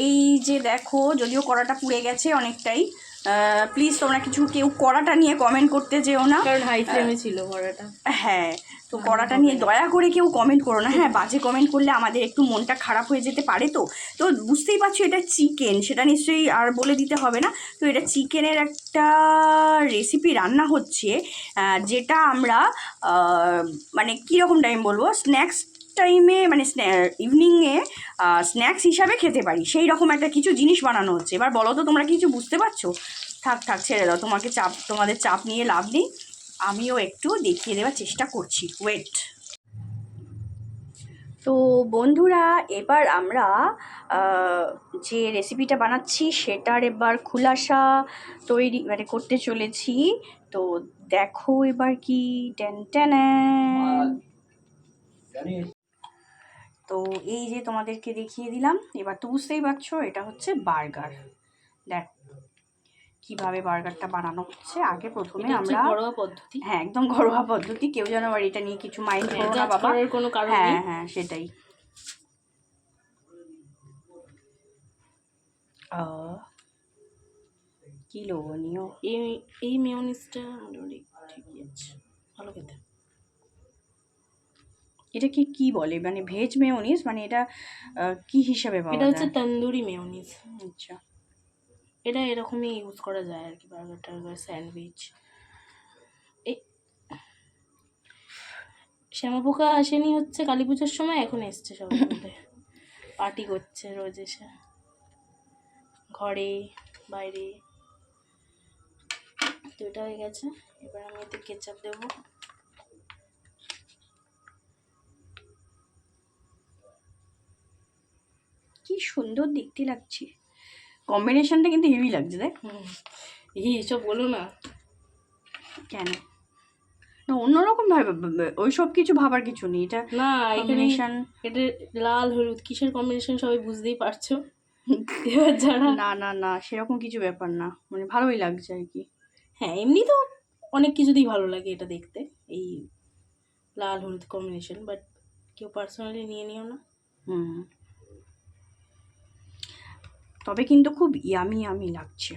এই যে দেখো, যদিও কড়াটা পুড়ে গেছে অনেকটাই, প্লিজ তোমরা কেউ কড়াটা নিয়ে কমেন্ট করতে যেও না, কারণ হাই ফ্লেমে ছিল কড়াটা। হ্যাঁ, তো কড়াটা নিয়ে দয়া করে কেউ কমেন্ট করো না। হ্যাঁ, বাজে কমেন্ট করলে আমাদের একটু মনটা খারাপ হয়ে যেতে পারে। তো বুঝতেই পারছো এটা চিকেন, সেটা নিশ্চয়ই আর বলে দিতে হবে না। তো এটা চিকেনের একটা রেসিপি রান্না হচ্ছে, যেটা আমরা মানে কীরকম টাইম বলবো, স্ন্যাক্স টাইমে, মানে ইভিনিংয়ে স্ন্যাক্স হিসাবে খেতে পারি, সেই রকম একটা কিছু জিনিস বানানো হচ্ছে। এবার বলো তো তোমরা কিছু বুঝতে পারছো? থাক ছেড়ে দাও, তোমাদের চাপ নিয়ে লাভ নেই, আমিও একটু দেখিয়ে দেওয়ার চেষ্টা করছি, ওয়েট। তো বন্ধুরা, এবার আমরা যে রেসিপিটা বানাচ্ছি সেটার এবার খুলাসা করতে চলেছি। তো দেখো এবার কি, টেন। তো এই যে তোমাদেরকে দেখিয়ে দিলাম, এবার তো বুঝতেই পারছো এটা হচ্ছে বার্গার। দেখ কিভাবে বার্গারটা বানানো হচ্ছে। আগে প্রথমে আমরা ঘরোয়া পদ্ধতি, হ্যাঁ একদম ঘরোয়া পদ্ধতি, কেউ যেন আবার এটা নিয়ে কিছু মাইন্ড করো না বাবা, কোনো কারণ হ্যাঁ নেই। হ্যাঁ সেটাই। কি লোভনীয় এই মেয়োনিজটা মোটামুটি ঠিকই আছে, ভালো খেতে। এটা কি বলে, মানে ভেজ মেয়োনিজ, মানে এটা কি হিসাবে পাওয়া যায়? এটা হচ্ছে তন্দুরি মেয়োনিজ। আচ্ছা, এটা এরকমই ইউজ করা যায় আর কি, বার্গার টার্গার, স্যান্ডউইচ। এই শ্যামাপোকা আসেনি হচ্ছে কালী পুজোর সময়, এখন এসছে সবাই মিলে পার্টি করছে রোজ এসে, ঘরে বাইরে। তো এটা হয়ে গেছে, এবার আমি এতে কেচাপ দেবো। কি সুন্দর দেখতে লাগছে, কম্বিনেশনটা কিন্তু হেভি লাগছে। দেখ এসব বলো না, কেন না, অন্যরকম ভাবে ওই সব কিছু ভাবার কিছু নেই, এটা না কম্বিনেশন। এটা লাল হলুদ কিসের কম্বিনেশন সবাই বুঝতেই পারছো। এবার যারা না সেরকম কিছু ব্যাপার না, মানে ভালোই লাগছে আর কি। হ্যাঁ এমনি তো অনেক কিছুতেই ভালো লাগে এটা দেখতে, এই লাল হলুদ কম্বিনেশন, বাট কেউ পার্সোনালি নিয়ে নিও না। তবে কিন্তু খুব ইয়ামি লাগছে।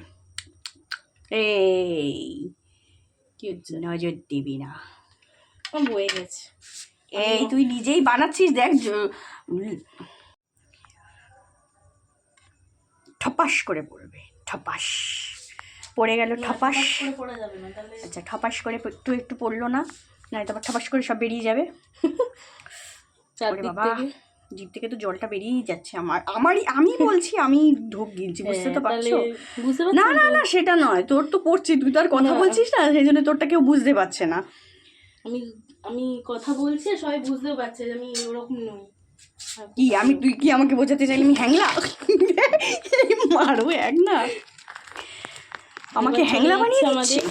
এই কি হচ্ছে, নজর দিবি না, বয়ে গেছে। এই তুই নিজেই বানাচ্ছিস, দেখ ঠপাস করে পড়বে, ঠপাস পড়ে গেল, ঠপাস পড়ে যাবে না তাহলে। আচ্ছা, ঠপাস করে একটু পড়লো না, তারপর ঠপাস করে সব বেরিয়ে যাবে। বাবা, জিভ থেকে তো জলটা বেরিয়েই যাচ্ছে আমি বলছি, আমি ঢোক গিলছি, বুঝতে তো পারছো? না সেটা নয়, তোর তো পড়ছি, তুই তো আর কথা বলছিস না, সেই জন্য তোরটা কেউ বুঝতে পারছে না। আমি কথা বলছি, সবাই বুঝতেও পারছে যে আমি ওরকম নই। তুই কি আমাকে বোঝাতে চাইলি আমি হ্যাংলা? মারো এক না, আমাকে হ্যাংলা বানিয়ে দিচ্ছে।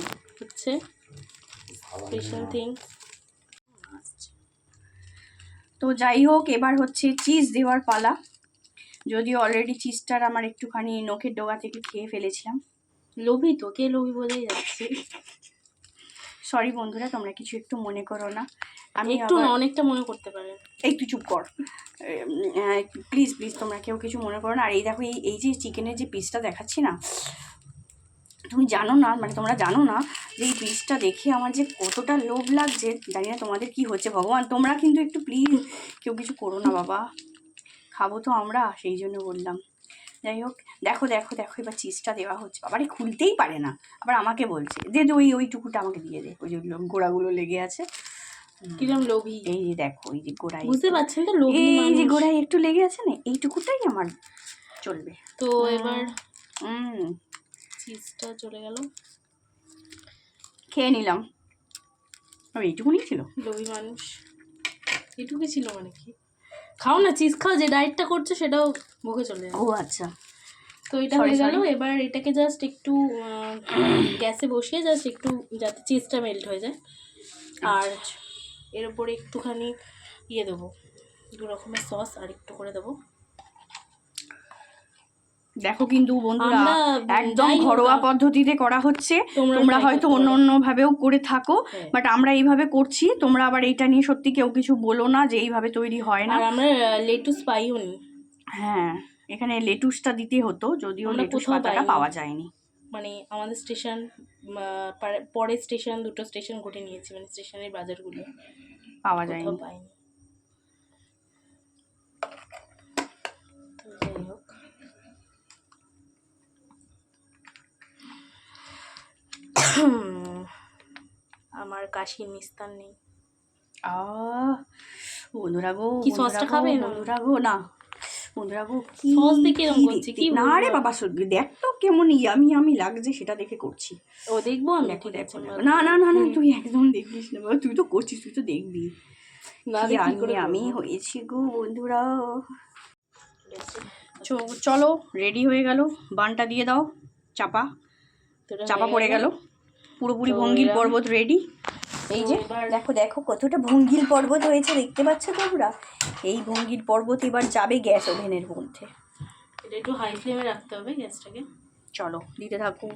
হচ্ছে স্পেশাল থিং। তো যাই হোক, এবার হচ্ছে চিজ দেওয়ার পালা। যদিও অলরেডি চিজটার আমার একটুখানি নখের ডগা থেকে খেয়ে ফেলেছিলাম। লোভী তো, কে লোভী বোঝাই যাচ্ছে। সরি বন্ধুরা, তোমরা কিছু একটু মনে করো না, আমি একটু না অনেকটা মনে করতে পারে। একটু চুপ কর প্লিজ তোমরা কেউ কিছু মনে করো না। আর এই দেখো, এই যে চিকেনের যে পিসটা দেখাচ্ছি না, তুমি জানো না, মানে তোমরা জানো না যে এই পিসটা দেখে আমার যে কতটা লোভ লাগছে। জানি না তোমাদের কি হচ্ছে, ভগবান তোমরা কিন্তু একটু প্লিজ কেউ কিছু করো না বাবা, খাবো তো আমরা, সেই জন্য বললাম। যাই হোক, দেখো এবার চিজটা দেওয়া হচ্ছে, বাবারে খুলতেই পারে না, আবার আমাকে বলছে দে ওইটুকুটা আমাকে দিয়ে দে, ওই যে গোড়াগুলো লেগে আছে। কিরম লোভী, এই যে দেখো, এই যে গোড়ায়, বুঝতে পারছেন তো লোভী, এই যে গোড়ায় একটু লেগে আছে না, এইটুকুটাই আমার চলবে। তো এবার চিজটা চলে গেল, খেয়ে নিলাম। এইটুকুনি ছিল, লোভী মানুষ। এটুকুই ছিল মানে কি, খাও না, চিজ খাও, যে ডায়েটটা করছো সেটাও মুখে চলে যাবে। ও আচ্ছা, তো এটা হয়ে গেল। এবার এটাকে জাস্ট একটু গ্যাসে বসিয়ে জাস্ট একটু যাতে চিজটা মেল্ট হয়ে যায়, আর এর উপরে একটুখানি দেবো, 2 রকমের সস আর একটু করে দেবো। দেখো কিন্তু বন্ধুরা, একদম ঘরোয়া পদ্ধতিতে করা হচ্ছে, তোমরা হয়তো অন্য ভাবেও করে থাকো, বাট আমরা এইভাবে করছি। তোমরা আবার এইটা নিয়ে সত্যি কেউ কিছু বলো না যে এইভাবে তৈরি হয় না। আর আমরা লেটুস পাইও নি। হ্যাঁ, এখানে লেটুসটা দিতে হতো, যদিও আমরা লেটুস কোথাও পাতাটা পাইনি। পাওয়া যায়নি। মানে আমাদের স্টেশন পরের স্টেশন, দুটো স্টেশন ঘুরে নিয়েছি, মানে স্টেশনের বাজারগুলো পাওয়া কোথাও যায়নি। পাইনি। তো যাই হোক, আমার কাশির নিস্তার নেই। বন্ধুরা গো, কি বন্ধুরা সসটা গো, খাবে না? বন্ধুরা গো, না বন্ধুরা গো, কি সস দেখে এরকম কি করছে, দেখতে- কি না বলবো রে আর? বাবা, সত্যি দেখ তো কেমন ইয়ামি ইয়ামি লাগছে, সেটা দেখে করছি। ও দেখবো আমি, দেখো ঠিক আছে। দেখো দেখো। না না না না, তুই একদম দেখিস না বাবা, তুই তো করছিস, তুই তো দেখবি। না কি দেখি করে আমি করবো। হয়েছি গো বন্ধুরা। চলো, রেডি হয়ে গেল, বানটা দিয়ে দাও, চাপা তোটা চাপা হয়ে পড়ে গেল, পুরোপুরি তো ভঙ্গিল এরম- পর্বত রেডি। এই যে এবার দেখো দেখো কতটা ভঙ্গিল পর্বত হয়েছে, দেখতে পাচ্ছ তোমরা? এই ভঙ্গিল পর্বত এবার যাবে গ্যাস ওভেনের মধ্যে। এটা একটু হাই ফ্লেমে রাখতে হবে গ্যাসটাকে, চলো দিতে থাকো।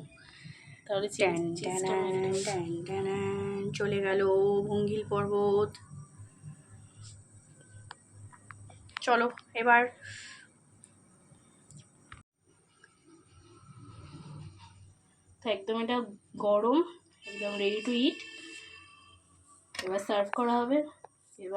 তাহলে ট্যান চিজটা ট্যান মেল্ট হবে। ট্যান ট্যান, চলে গেল ভঙ্গিল পর্বত। চলো এবার তো একদম এটা গরম, একদম রেডি টু ইট। এবার সার্ভ করা হবে। এবার